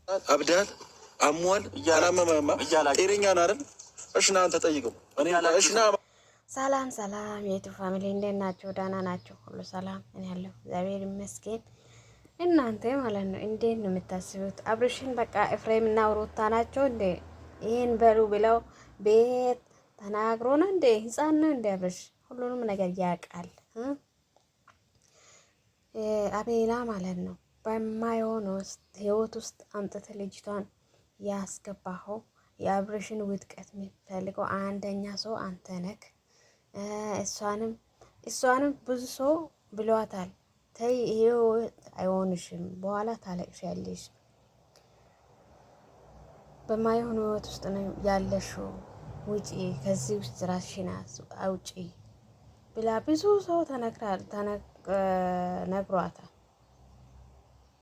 አብዳል አሟል አላመመማ ጤነኛ ነህ አይደል? እሺ ና አንተ ጠይቀው። እሺ ና። ሰላም ሰላም የቱ ፋሚሊ እንዴት ናችሁ? ደህና ናችሁ? ሁሉ ሰላም? እኔ ያለሁ እግዚአብሔር ይመስገን። እናንተ ማለት ነው እንዴት ነው የምታስቡት? አብርሽን በቃ ኤፍሬም እና ሩታ ናቸው እንዴ ይሄን በሉ ብለው ቤት ተናግሮ ነው እንዴ? ህፃን ነው እንዴ አብርሽ? ሁሉንም ነገር ያውቃል። አቤላ ማለት ነው በማይሆን ውስጥ ህይወት ውስጥ አምጥተ ልጅቷን ያስገባኸው የአብርሽን ውድቀት የሚፈልገው አንደኛ ሰው አንተ ነክ። እሷንም ብዙ ሰው ብሏታል። ተይ ይሄው አይሆንሽም፣ በኋላ ታለቅሻለሽ፣ በማይሆን ህይወት ውስጥ ነው ያለሽው፣ ውጪ ከዚህ ውስጥ ራስሽን አውጪ ብላ ብዙ ሰው ነግሯታል።